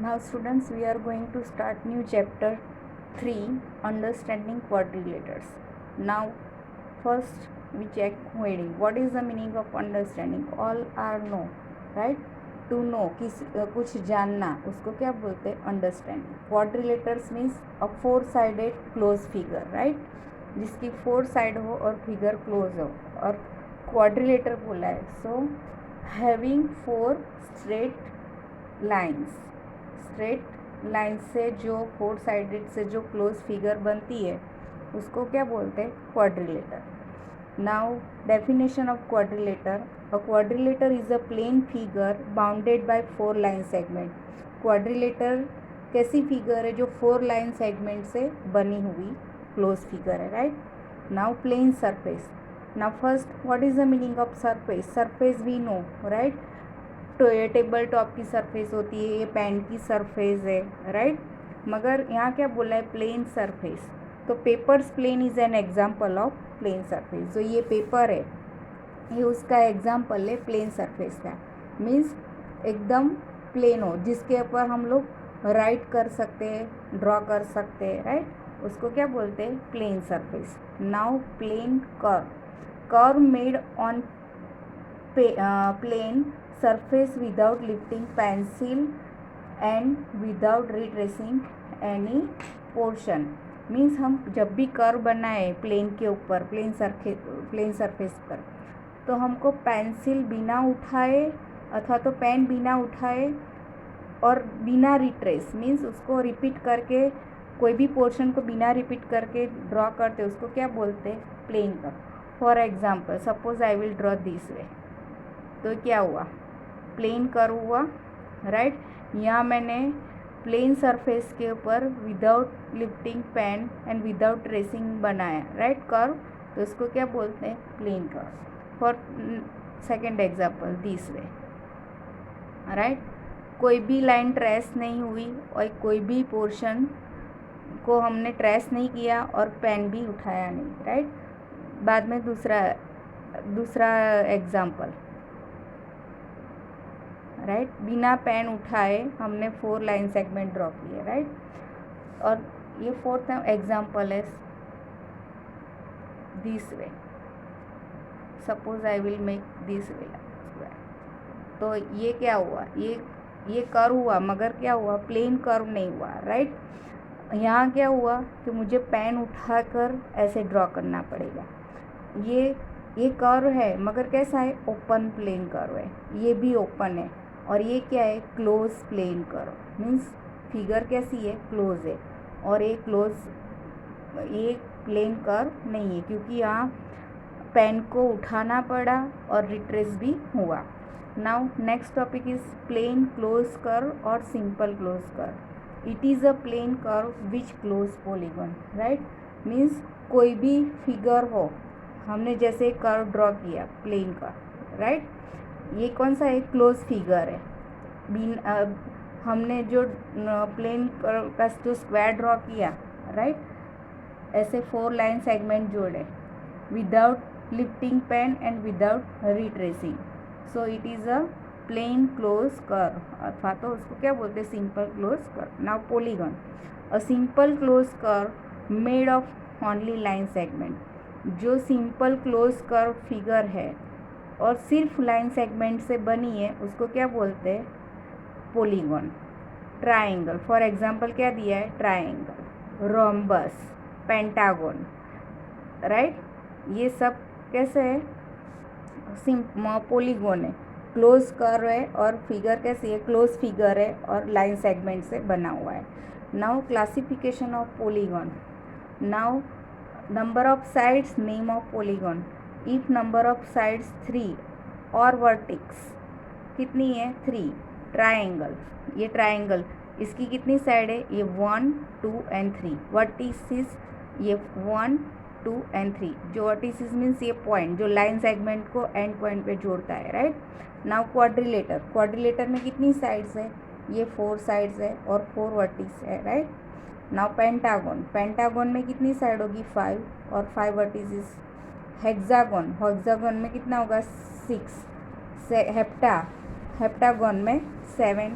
Now students, we are going to start new chapter 3, understanding quadrilaters. Now first we check heading. What is the meaning of understanding? All are know, right? To know, कुछ जानना, उसको क्या बोलते हैं? Understanding. Quadrilaters means a four-sided closed figure, right? जिसकी four side हो और figure close हो, और क्वाड्रिलेटर बोला है. So having four straight lines से जो फोर साइडेड से जो क्लोज फिगर बनती है उसको क्या बोलते हैं? Quadrilateral. Now definition of quadrilateral. A quadrilateral is a plane figure bounded by four line segment. Quadrilateral कैसी फिगर है? जो फोर लाइन सेगमेंट से बनी हुई क्लोज फिगर है, right. Now plane surface. Now first, what is the meaning of surface? Surface we know, right. तो ये table top की सरफेस होती है, ये पेन की सरफेस है, राइट. मगर यहाँ क्या बोला है? Plane surface. तो papers plane is an example of plane surface. जो ये पेपर है ये उसका एग्जाम्पल है प्लेन सरफेस का. मीन्स एकदम प्लेन हो, जिसके ऊपर हम लोग राइट कर सकते हैं, ड्रॉ कर सकते हैं, राइट. उसको क्या बोलते हैं? Plane surface. Now plane curve made on plane surface without lifting pencil and without retracing any portion. Means हम जब भी कर्व बनाए प्लेन के ऊपर, प्लेन सरफेस पर, तो हमको पेंसिल बिना उठाए अथवा तो पेन बिना उठाए और बिना रिट्रेस, मीन्स उसको रिपीट करके, कोई भी पोर्शन को बिना रिपीट करके ड्रॉ करते, उसको क्या बोलते हैं? Plane curve. For example, suppose I will draw this way. तो क्या हुआ? प्लेन कर्व हुआ, राइट. यहाँ मैंने प्लेन सरफेस के ऊपर without lifting pen and without tracing बनाया, राइट, कर्व. तो इसको क्या बोलते हैं? Plane curve. For second example, this way, right. कोई भी लाइन ट्रेस नहीं हुई और कोई भी पोर्शन को हमने ट्रेस नहीं किया और पेन भी उठाया नहीं, राइट. बाद में दूसरा एग्जाम्पल, राइट. बिना पेन उठाए हमने फोर लाइन सेगमेंट ड्रॉ किए, राइट. और ये फोर्थ एग्जाम्पल है this way. Suppose I will make this way. तो ये क्या हुआ? ये कर्व हुआ, मगर क्या हुआ? प्लेन कर्व नहीं हुआ, राइट. यहाँ क्या हुआ कि मुझे पेन उठाकर ऐसे ड्रॉ करना पड़ेगा. ये कर्व है, मगर कैसा है? ओपन प्लेन कर्व है. ये भी ओपन है. और ये क्या है? Close plane curve. Means figure कैसी है? क्लोज है. और ये प्लेन कर्व नहीं है, क्योंकि यहाँ पेन को उठाना पड़ा और रिट्रेस भी हुआ. Now next topic is plane close curve और simple close curve. It is a plane curve which close polygon, right. Means कोई भी फिगर हो, हमने जैसे कर्व ड्रॉ किया प्लेन का, राइट. ये कौन सा है? क्लोज फिगर है. हमने जो प्लेन का जो स्क्वायर ड्रॉ किया, राइट, ऐसे फोर लाइन सेगमेंट जोड़े without lifting pen and without retracing. So it is a plane close curve, अथवा तो उसको क्या बोलते हैं? Simple close curve. Now polygon. A simple close curve made of only line segment. जो simple close curve figure है और सिर्फ लाइन सेगमेंट से बनी है, उसको क्या बोलते हैं? पॉलीगॉन. ट्राइंगल. फॉर एग्जांपल क्या दिया है? Triangle, rhombus, pentagon, right. ये सब कैसे है? पॉलीगॉन है. क्लोज कर्व है और फिगर कैसी है? क्लोज फिगर है और लाइन सेगमेंट से बना हुआ है. Now classification of polygon. Now number of sides, name of polygon. If number of sides 3 और वर्टिक्स कितनी है? 3. ट्राइंगल. ये ट्राइंगल, इसकी कितनी साइड है? ये 1, 2 एंड 3. वर्टिसेस ये 1, 2 एंड 3. जो वर्टिसेस मीन्स ये पॉइंट जो लाइन सेगमेंट को एंड पॉइंट पे जोड़ता है, राइट. Now quadrilateral. क्वाड्रिलेटर में कितनी साइड्स है? ये 4 साइड्स है और 4 वर्टिस है, राइट. Now pentagon. पेंटागन में कितनी साइड होगी? 5 और 5 वर्टिसेस. हेक्सागन में कितना होगा? 6. हेप्टागन में 7,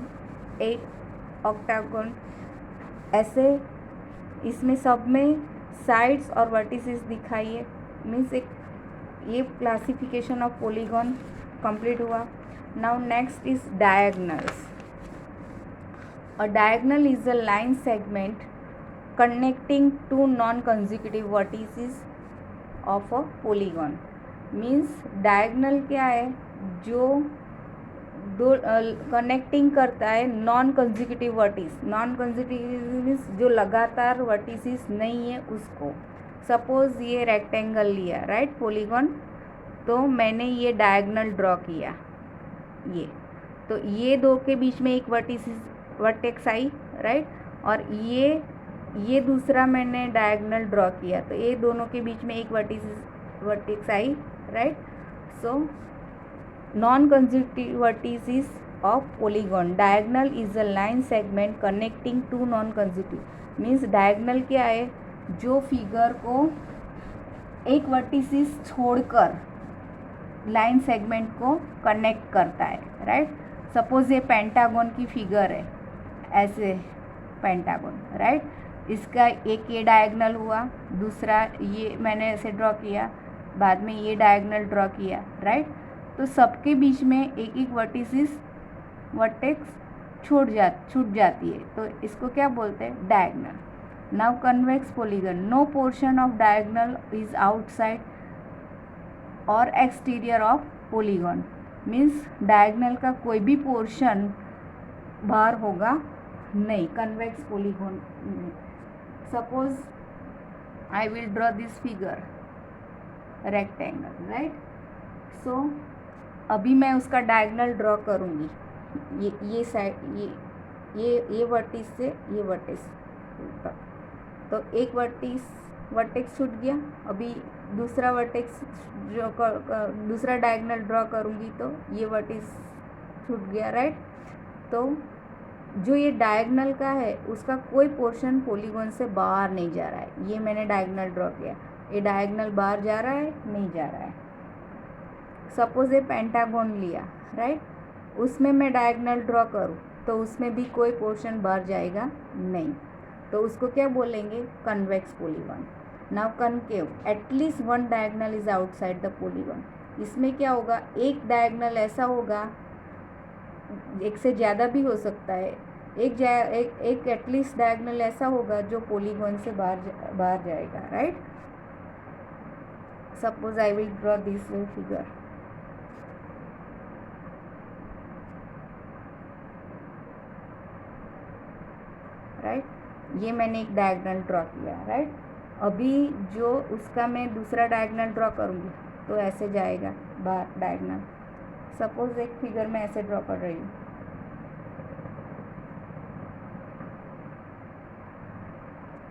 8 ऑक्टागन, ऐसे इसमें सब में साइड्स और वर्टिसेस दिखाइए। मीन्स एक ये क्लासिफिकेशन ऑफ पॉलीगॉन कंप्लीट हुआ। Now next is diagonals. A diagonal is a line segment connecting two non consecutive vertices of a polygon. Means diagonal क्या है, जो दो कनेक्टिंग करता है non consecutive vertices. Non consecutive means जो लगातार vertices नहीं है उसको। सपोज ये रेक्टेंगल लिया, राइट, पॉलीगॉन, तो मैंने ये डायगनल ड्रॉ किया, ये तो ये दो के बीच में एक वर्टेक्स आई, राइट, और ये दूसरा मैंने डायगनल ड्रॉ किया, तो ये दोनों के बीच में एक वर्टेक्स आई, right. So non consecutive vertices of polygon. Diagonal is a line segment connecting two non consecutive. Means diagonal क्या है, जो फिगर को एक वर्टिसेस छोड़कर लाइन सेगमेंट को कनेक्ट करता है, राइट। सपोज ये पेंटागन की फिगर है, ऐसे पेंटागन, राइट। इसका एक ये डायगनल हुआ, दूसरा ये मैंने ऐसे ड्रॉ किया, बाद में ये डायगनल ड्रॉ किया, राइट। तो सबके बीच में एक एक वर्टेक्स छूट जाती है, तो इसको क्या बोलते हैं, diagonal. Now convex polygon. No portion of diagonal is outside और exterior of polygon. Means diagonal का कोई भी पोर्शन बाहर होगा नहीं कन्वेक्स पॉलीगॉन में। Suppose I will draw this figure rectangle, right. So अभी मैं उसका डायगनल ड्रॉ करूँगी, ये साइड, ये वर्टिस से ये वर्टिस तक, तो एक वर्टेक्स छूट गया। अभी दूसरा वर्टेक्स जो दूसरा डायगनल ड्रॉ करूँगी तो ये वर्टिस छूट गया, राइट। तो जो ये डायगनल का है उसका कोई पोर्शन पॉलीगॉन से बाहर नहीं जा रहा है। ये मैंने डायगनल ड्रॉ किया, ये डायगनल बाहर जा रहा है, नहीं जा रहा है। सपोज ये पेंटागन लिया, राइट, उसमें मैं डायगनल ड्रॉ करूँ तो उसमें भी कोई पोर्शन बाहर जाएगा नहीं, तो उसको क्या बोलेंगे, convex polygon. Now concave, at least one diagonal is outside the polygon. इसमें क्या होगा, एक डायगनल ऐसा होगा, एक से ज़्यादा भी हो सकता है, एक एटलीस्ट डायगनल ऐसा होगा जो पॉलीगॉन से बाहर जाएगा, right. Suppose I will draw this figure, right, ये मैंने एक डायगनल ड्रॉ किया, राइट। अभी जो उसका मैं दूसरा डायगनल ड्रॉ करूँगी तो ऐसे जाएगा बाहर डायगनल। सपोज एक फिगर मैं ऐसे ड्रॉ कर रही हूँ,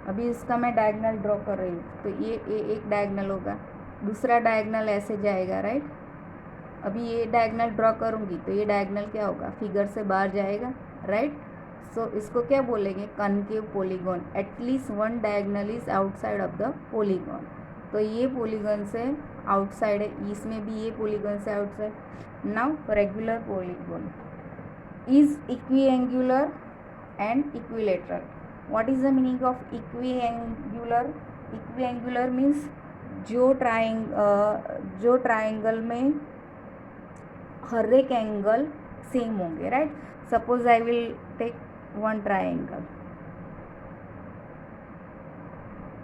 अभी इसका मैं डायगनल ड्रॉ कर रही हूँ तो ये एक डायगनल होगा, दूसरा डायगनल ऐसे जाएगा, राइट। अभी ये डायगनल ड्रॉ करूँगी तो ये डायगनल क्या होगा, फिगर से बाहर जाएगा, राइट। सो इसको क्या बोलेंगे, concave polygon. At least one diagonal is outside of the polygon. तो ये पॉलीगॉन से आउटसाइड है, इसमें भी ये पॉलीगॉन से outside. Now regular polygon is equiangular and equilateral. What is the meaning of equiangular? Equiangular means जो ट्राइंगल में हर एक एंगल सेम होंगे, right. Suppose I will take one triangle.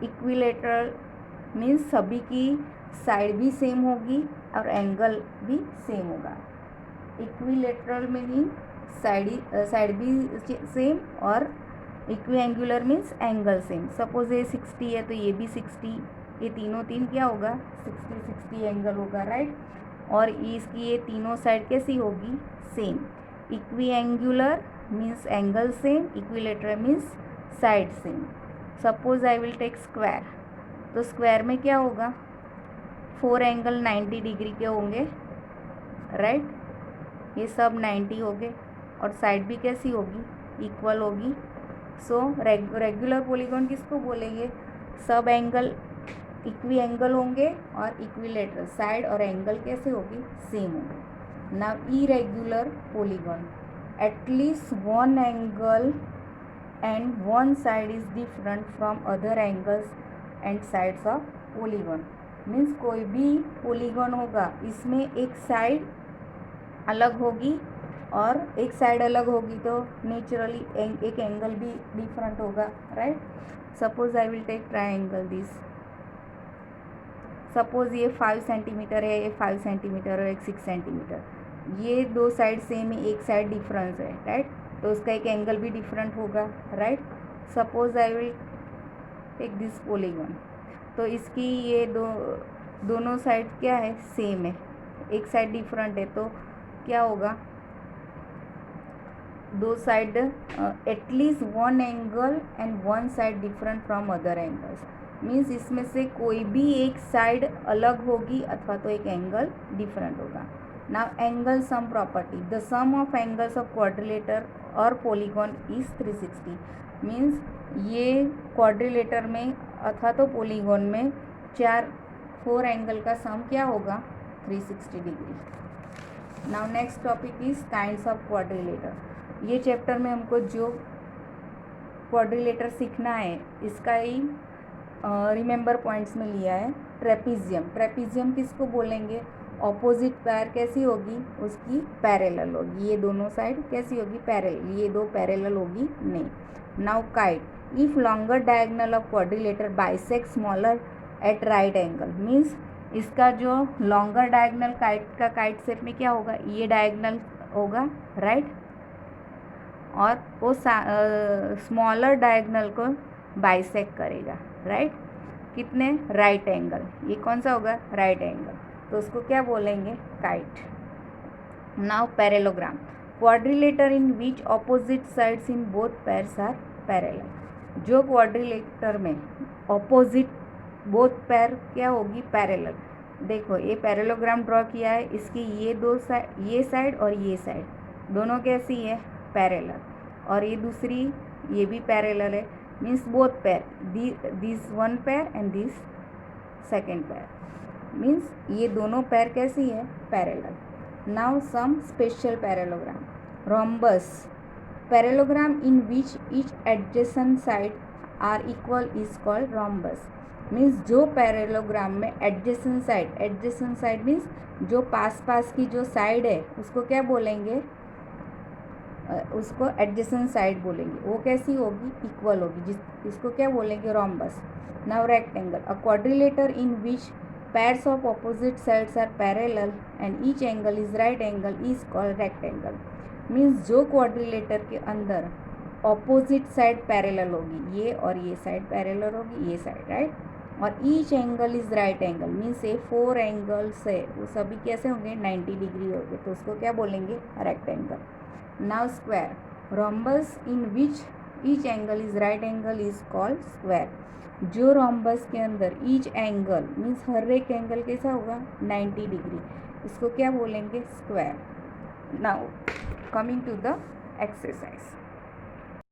Equilateral means सभी की साइड भी सेम होगी और एंगल भी सेम होगा। इक्विलेटरल मीनिंग साइड भी सेम और इक्विएंगुलर मीन्स एंगल सेम। सपोज ये 60 है तो ये भी 60, ये तीनों क्या होगा, 60 एंगल होगा, राइट। और इसकी ये तीनों साइड कैसी होगी, same. Equiangular means angle same, equilateral means side same. Suppose I will take square, तो स्क्वायर में क्या होगा, 4 एंगल 90 डिग्री के होंगे, राइट। ये सब 90 हो गए और साइड भी कैसी होगी, इक्वल होगी। सो रेगुलर पॉलीगॉन किसको बोलेंगे, सब एंगल इक्विएंगल होंगे और इक्विलेटरल साइड और एंगल कैसे होगी, सेम होगी। Now irregular polygon, at least one angle and one side is different from other angles and sides of polygon. Means कोई भी पोलीगॉन होगा इसमें एक साइड अलग होगी और एक साइड अलग होगी तो नेचुरली एक एंगल भी डिफरेंट होगा, right. Suppose I will take triangle this. सपोज ये 5 सेंटीमीटर है, ये 5 सेंटीमीटर है, एक 6 सेंटीमीटर. ये दो साइड सेम है, एक साइड डिफरेंस है, राइट. तो उसका एक एंगल भी डिफरेंट होगा, right. Suppose I will take this polygon. तो इसकी ये दोनों साइड क्या है, सेम है, एक साइड डिफरेंट है. तो क्या होगा, दो side at least one angle and one side different from other angles. Means इसमें से कोई भी एक साइड अलग होगी अथवा तो एक एंगल डिफरेंट होगा. Now angle sum property. The sum of angles of quadrilateral और पॉलीगॉन इज 360. मीन्स ये क्वाड्रिलेटर में अथवा तो पॉलीगॉन में 4 एंगल का सम क्या होगा, 360 degree. Now next topic is kinds of quadrilateral. ये चैप्टर में हमको जो क्वाड्रिलेटर सीखना है इसका ही रिमेंबर पॉइंट्स में लिया है. ट्रेपीजियम. ट्रेपीजियम किसको बोलेंगे, ऑपोजिट पैर कैसी होगी, उसकी पैरेलल होगी. ये दोनों साइड कैसी होगी, पैरेलल. ये दो पैरेलल होगी नहीं. Now kite. If longer diagonal of quadrilateral bisect smaller at right angle. Means इसका जो लॉन्गर डायगोनल काइट शेप में क्या होगा, ये डायगोनल होगा, राइट. और वो स्मॉलर डायगोनल को बाइसेक्ट करेगा, राइट. कितने, राइट एंगल. ये कौन सा होगा, राइट एंगल. तो उसको क्या बोलेंगे, kite. Now parallelogram. Quadrilateral in which opposite sides in both pairs are parallel. जो क्वाड्रिलेटर में ऑपोजिट बोथ पैर क्या होगी, पैरेलल. देखो ये पैरेलोग्राम ड्रॉ किया है, इसकी ये दो साइड, ये साइड और ये साइड दोनों कैसी है, पैरेलल. और ये दूसरी, ये भी पैरेलल है. Means both pair, this one pair and this second pair. Means ये दोनों पैर कैसी है, parallel. Now some special parallelogram. Rhombus. Parallelogram in which each adjacent side are equal is called rhombus. Means जो parallelogram में adjacent side means जो पास की जो साइड है उसको क्या बोलेंगे, उसको एडजेसेंट साइड बोलेंगे. वो कैसी होगी, इक्वल होगी. इसको क्या बोलेंगे, rhombus. Now rectangle. A quadrilateral in which pairs of opposite sides are parallel and each angle is right angle is called rectangle. Means जो क्वाड्रिलेटर के अंदर ऑपोजिट साइड पैरेलल होगी, ये और ये साइड पैरेलल होगी, ये साइड, राइट. और each angle is right angle. Means ये 4 एंगल्स है, वो सभी कैसे होंगे, 90 डिग्री होंगे. तो उसको क्या बोलेंगे, rectangle. Now square. Rhombus in which each angle is right angle is called square. जो रोम्बस के अंदर ईच एंगल मीन्स हर एक एंगल कैसा होगा, 90 डिग्री. इसको क्या बोलेंगे, square. Now coming to the exercise.